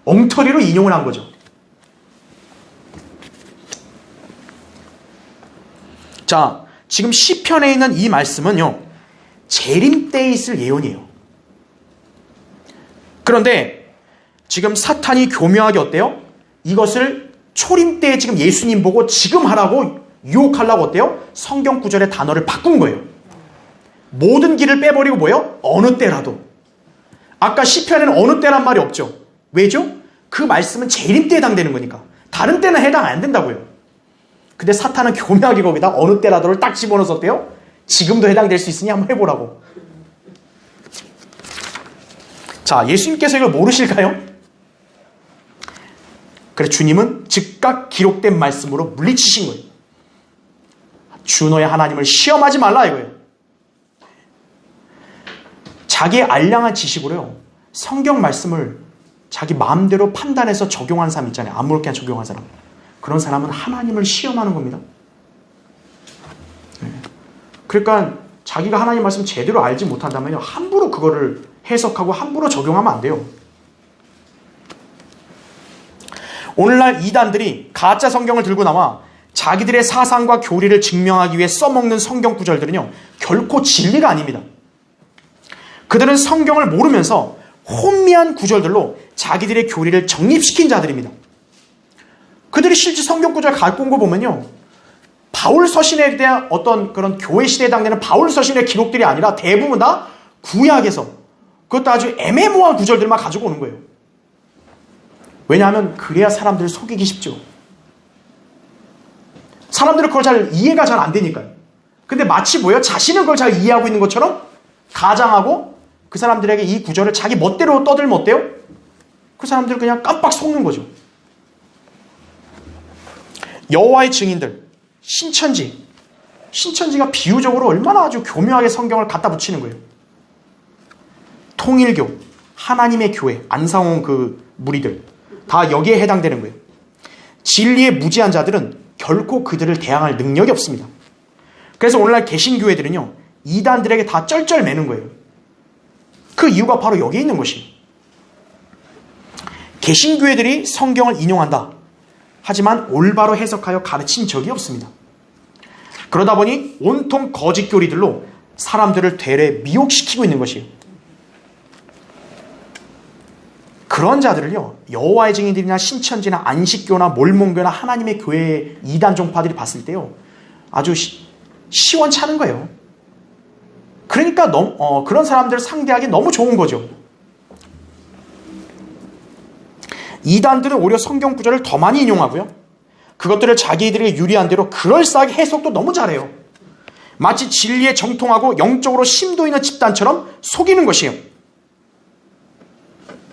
엉터리로 인용을 한 거죠. 자, 지금 시편에 있는 이 말씀은요, 재림 때에 있을 예언이에요. 그런데 지금 사탄이 교묘하게 어때요? 이것을 초림 때에 지금 예수님 보고 지금 하라고 유혹하려고 어때요? 성경 구절의 단어를 바꾼 거예요. 모든 길을 빼버리고 뭐예요? 어느 때라도. 아까 시편에는 어느 때란 말이 없죠. 왜죠? 그 말씀은 재림 때에 해당되는 거니까. 다른 때는 해당 안 된다고요. 근데 사탄은 교묘하게 거기다 어느 때라도를 딱 집어넣어서 어때요? 지금도 해당될 수 있으니 한번 해보라고. 자, 예수님께서 이걸 모르실까요? 그래, 주님은 즉각 기록된 말씀으로 물리치신 거예요. 주 너의 하나님을 시험하지 말라 이거예요. 자기의 알량한 지식으로요, 성경 말씀을 자기 마음대로 판단해서 적용하는 사람 있잖아요. 아무렇게나 적용하는 사람. 그런 사람은 하나님을 시험하는 겁니다. 그러니까 자기가 하나님 말씀 제대로 알지 못한다면요, 함부로 그거를 해석하고 함부로 적용하면 안 돼요. 오늘날 이단들이 가짜 성경을 들고 나와 자기들의 사상과 교리를 증명하기 위해 써먹는 성경 구절들은요, 결코 진리가 아닙니다. 그들은 성경을 모르면서 혼미한 구절들로 자기들의 교리를 정립시킨 자들입니다. 그들이 실제 성경 구절 갖고 온 거 보면요, 바울 서신에 대한 어떤 그런 교회 시대에 해당되는 바울 서신의 기록들이 아니라 대부분 다 구약에서, 그것도 아주 애매모호한 구절들만 가지고 오는 거예요. 왜냐하면 그래야 사람들을 속이기 쉽죠. 사람들은 그걸 잘 이해가 잘 안 되니까요. 근데 마치 뭐예요? 자신은 그걸 잘 이해하고 있는 것처럼 가장하고 그 사람들에게 이 구절을 자기 멋대로 떠들면 어때요? 그 사람들은 그냥 깜빡 속는 거죠. 여호와의 증인들, 신천지, 신천지가 비유적으로 얼마나 아주 교묘하게 성경을 갖다 붙이는 거예요. 통일교, 하나님의 교회, 안상홍 그 무리들 다 여기에 해당되는 거예요. 진리에 무지한 자들은 결코 그들을 대항할 능력이 없습니다. 그래서 오늘날 개신교회들은요, 이단들에게 다 쩔쩔매는 거예요. 그 이유가 바로 여기에 있는 것이에요. 개신교회들이 성경을 인용한다. 하지만 올바로 해석하여 가르친 적이 없습니다. 그러다 보니 온통 거짓 교리들로 사람들을 되레 미혹시키고 있는 것이에요. 그런 자들을요, 여호와의 증인들이나 신천지나 안식교나 몰몬교나 하나님의 교회 이단 종파들이 봤을 때요, 아주 시원찮은 거예요. 그러니까 그런 사람들을 상대하기 너무 좋은 거죠. 이단들은 오히려 성경 구절을 더 많이 인용하고요, 그것들을 자기들에게 유리한 대로 그럴싸하게 해석도 너무 잘해요. 마치 진리에 정통하고 영적으로 심도 있는 집단처럼 속이는 것이에요.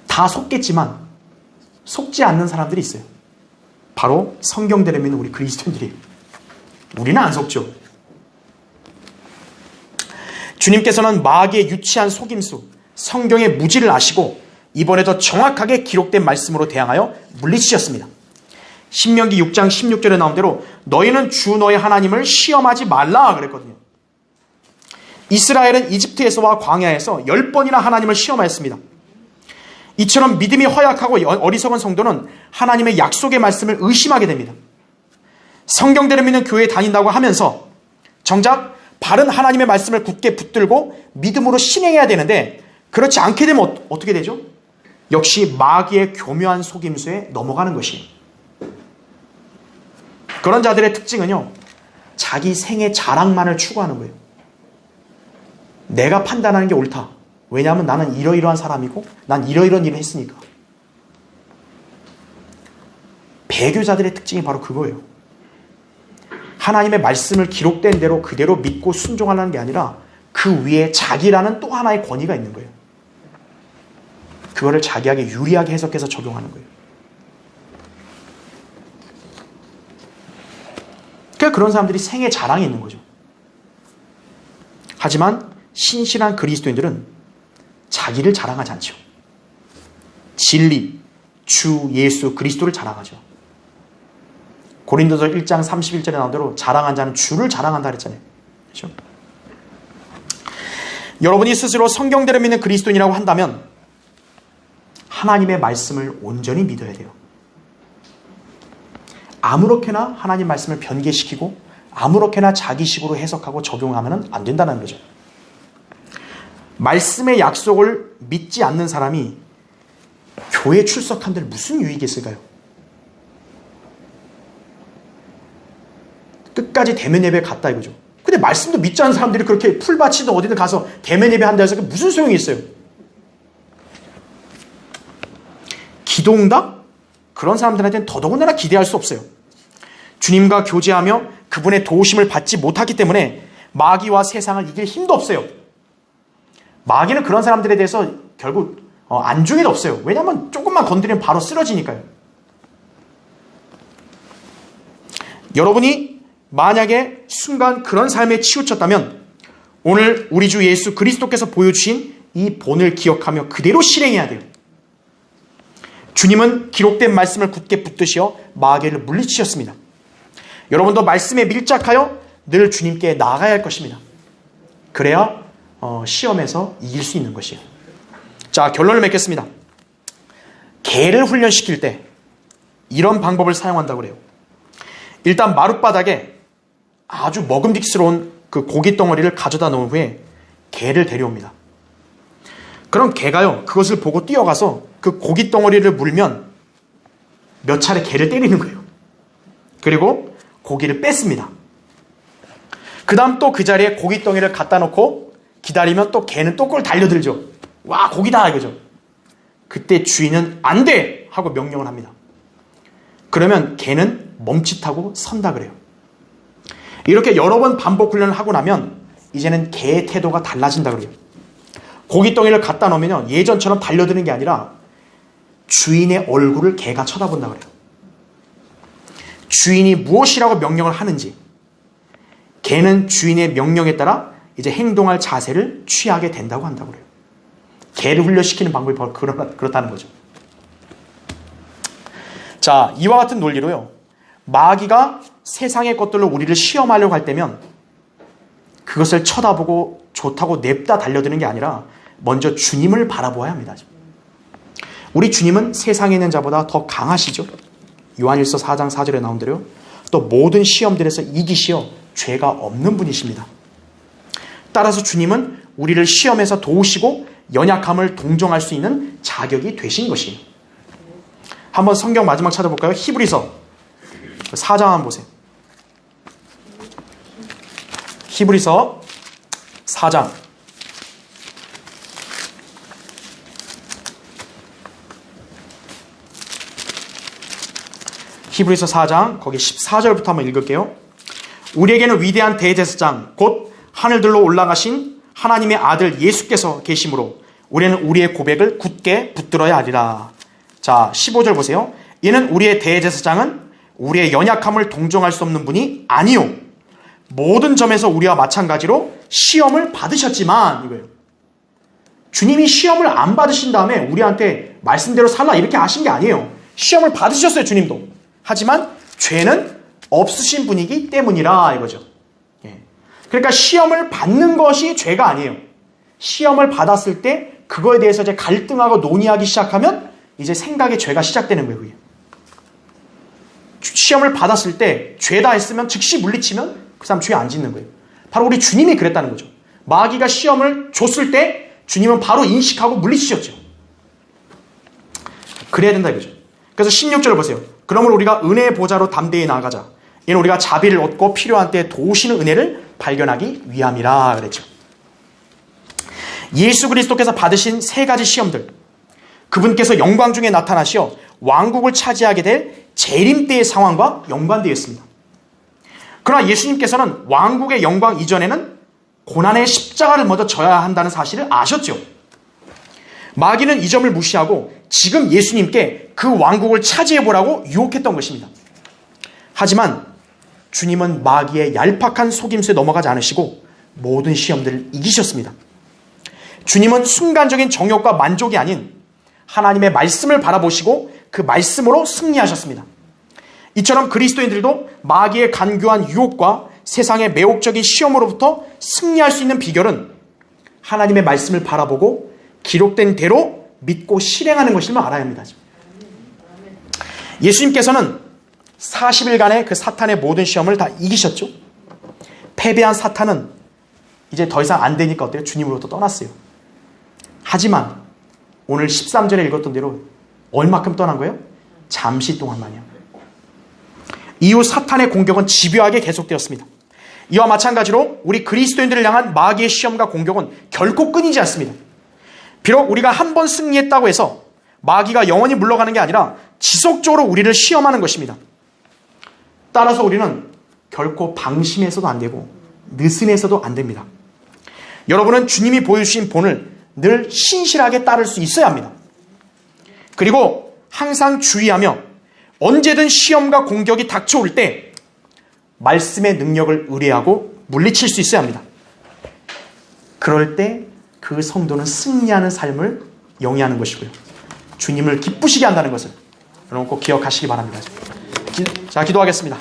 다 속겠지만 속지 않는 사람들이 있어요. 바로 성경대로 믿는 우리 그리스도인들이에요. 우리는 안 속죠. 주님께서는 마귀의 유치한 속임수, 성경의 무지를 아시고 이번에도 정확하게 기록된 말씀으로 대항하여 물리치셨습니다. 신명기 6장 16절에 나온 대로 너희는 주 너의 하나님을 시험하지 말라 그랬거든요. 이스라엘은 이집트에서와 광야에서 10번이나 하나님을 시험하였습니다. 이처럼 믿음이 허약하고 어리석은 성도는 하나님의 약속의 말씀을 의심하게 됩니다. 성경대로 믿는 교회에 다닌다고 하면서 정작 바른 하나님의 말씀을 굳게 붙들고 믿음으로 실행해야 되는데, 그렇지 않게 되면 어떻게 되죠? 역시 마귀의 교묘한 속임수에 넘어가는 것이에요. 그런 자들의 특징은요, 자기 생애 자랑만을 추구하는 거예요. 내가 판단하는 게 옳다. 왜냐하면 나는 이러이러한 사람이고 난 이러이러한 일을 했으니까. 배교자들의 특징이 바로 그거예요. 하나님의 말씀을 기록된 대로 그대로 믿고 순종하는 게 아니라 그 위에 자기라는 또 하나의 권위가 있는 거예요. 그거를 자기에게 유리하게 해석해서 적용하는 거예요. 그러니까 그런 사람들이 생애 자랑이 있는 거죠. 하지만 신실한 그리스도인들은 자기를 자랑하지 않죠. 진리, 주 예수 그리스도를 자랑하죠. 고린도서 1장 31절에 나온 대로 자랑한 자는 주를 자랑한다 그랬잖아요. 그렇죠? 여러분이 스스로 성경대로 믿는 그리스도인이라고 한다면 하나님의 말씀을 온전히 믿어야 돼요. 아무렇게나 하나님 말씀을 변개시키고 아무렇게나 자기식으로 해석하고 적용하면 안 된다는 거죠. 말씀의 약속을 믿지 않는 사람이 교회 출석한들 무슨 유익이 있을까요? 끝까지 대면 예배 갔다 이거죠. 근데 말씀도 믿지 않는 사람들이 그렇게 풀밭이든 어디든 가서 대면 예배 한다 해서 무슨 소용이 있어요? 기도응답? 그런 사람들한테는 더더군다나 기대할 수 없어요. 주님과 교제하며 그분의 도우심을 받지 못하기 때문에 마귀와 세상을 이길 힘도 없어요. 마귀는 그런 사람들에 대해서 결국 안중에도 없어요. 왜냐하면 조금만 건드리면 바로 쓰러지니까요. 여러분이 만약에 순간 그런 삶에 치우쳤다면 오늘 우리 주 예수 그리스도께서 보여주신 이 본을 기억하며 그대로 실행해야 돼요. 주님은 기록된 말씀을 굳게 붙드시어 마귀를 물리치셨습니다. 여러분도 말씀에 밀착하여 늘 주님께 나아가야 할 것입니다. 그래야 시험에서 이길 수 있는 것이에요. 자, 결론을 맺겠습니다. 개를 훈련시킬 때 이런 방법을 사용한다고 그래요. 일단 마룻바닥에 아주 먹음직스러운 그 고기 덩어리를 가져다 놓은 후에 개를 데려옵니다. 그럼 개가요, 그것을 보고 뛰어가서 그 고기 덩어리를 물면 몇 차례 개를 때리는 거예요. 그리고 고기를 뺐습니다. 그 다음 또 그 자리에 고기 덩어리를 갖다 놓고 기다리면 또 개는 또 그걸 달려들죠. 와, 고기다 이거죠. 그때 주인은 안 돼! 하고 명령을 합니다. 그러면 개는 멈칫하고 선다 그래요. 이렇게 여러 번 반복 훈련을 하고 나면 이제는 개의 태도가 달라진다 그래요. 고깃덩이를 갖다 놓으면 예전처럼 달려드는 게 아니라 주인의 얼굴을 개가 쳐다본다 그래요. 주인이 무엇이라고 명령을 하는지, 개는 주인의 명령에 따라 이제 행동할 자세를 취하게 된다고 한다고 그래요. 개를 훈련시키는 방법이 바로 그렇다는 거죠. 자, 이와 같은 논리로요, 마귀가 세상의 것들로 우리를 시험하려고 할 때면 그것을 쳐다보고 좋다고 냅다 달려드는 게 아니라 먼저 주님을 바라보아야 합니다. 우리 주님은 세상에 있는 자보다 더 강하시죠. 요한일서 4장 4절에 나온 대로 또 모든 시험들에서 이기시어 죄가 없는 분이십니다. 따라서 주님은 우리를 시험에서 도우시고 연약함을 동정할 수 있는 자격이 되신 것이에요. 한번 성경 마지막 찾아볼까요? 히브리서 4장 한번 보세요. 히브리서 4장. 히브리서 4장 거기 14절부터 한번 읽을게요. 우리에게는 위대한 대제사장 곧 하늘들로 올라가신 하나님의 아들 예수께서 계심으로 우리는 우리의 고백을 굳게 붙들어야 하리라. 자, 15절 보세요. 이는 우리의 대제사장은 우리의 연약함을 동정할 수 없는 분이 아니요 모든 점에서 우리와 마찬가지로 시험을 받으셨지만, 이거예요. 주님이 시험을 안 받으신 다음에 우리한테 말씀대로 살라 이렇게 하신 게 아니에요. 시험을 받으셨어요, 주님도. 하지만 죄는 없으신 분이기 때문이라 이거죠. 그러니까 시험을 받는 것이 죄가 아니에요. 시험을 받았을 때 그거에 대해서 이제 갈등하고 논의하기 시작하면 이제 생각의 죄가 시작되는 거예요. 그게. 시험을 받았을 때 죄다 했으면 즉시 물리치면 그 사람 죄 안 짓는 거예요. 바로 우리 주님이 그랬다는 거죠. 마귀가 시험을 줬을 때 주님은 바로 인식하고 물리치셨죠. 그래야 된다 이거죠. 그래서 16절을 보세요. 그러므로 우리가 은혜의 보좌로 담대히 나아가자. 이는 우리가 자비를 얻고 필요한 때에 도우시는 은혜를 발견하기 위함이라 그랬죠. 예수 그리스도께서 받으신 세 가지 시험들, 그분께서 영광 중에 나타나시어 왕국을 차지하게 될 재림 때의 상황과 연관되어 있습니다. 그러나 예수님께서는 왕국의 영광 이전에는 고난의 십자가를 먼저 져야 한다는 사실을 아셨죠. 마귀는 이 점을 무시하고 지금 예수님께 그 왕국을 차지해보라고 유혹했던 것입니다. 하지만 주님은 마귀의 얄팍한 속임수에 넘어가지 않으시고 모든 시험들을 이기셨습니다. 주님은 순간적인 정욕과 만족이 아닌 하나님의 말씀을 바라보시고 그 말씀으로 승리하셨습니다. 이처럼 그리스도인들도 마귀의 간교한 유혹과 세상의 매혹적인 시험으로부터 승리할 수 있는 비결은 하나님의 말씀을 바라보고 기록된 대로 믿고 실행하는 것임을 알아야 합니다. 예수님께서는 40일간의 그 사탄의 모든 시험을 다 이기셨죠. 패배한 사탄은 이제 더 이상 안 되니까 어때요? 주님으로부터 떠났어요. 하지만 오늘 13절에 읽었던 대로 얼마큼 떠난 거예요? 잠시 동안만이요. 이후 사탄의 공격은 집요하게 계속되었습니다. 이와 마찬가지로 우리 그리스도인들을 향한 마귀의 시험과 공격은 결코 끊이지 않습니다. 비록 우리가 한 번 승리했다고 해서 마귀가 영원히 물러가는 게 아니라 지속적으로 우리를 시험하는 것입니다. 따라서 우리는 결코 방심해서도 안 되고 느슨해서도 안 됩니다. 여러분은 주님이 보여주신 본을 늘 신실하게 따를 수 있어야 합니다. 그리고 항상 주의하며 언제든 시험과 공격이 닥쳐올 때 말씀의 능력을 의뢰하고 물리칠 수 있어야 합니다. 그럴 때 그 성도는 승리하는 삶을 영위하는 것이고요. 주님을 기쁘시게 한다는 것을 여러분 꼭 기억하시기 바랍니다. 자, 기도하겠습니다.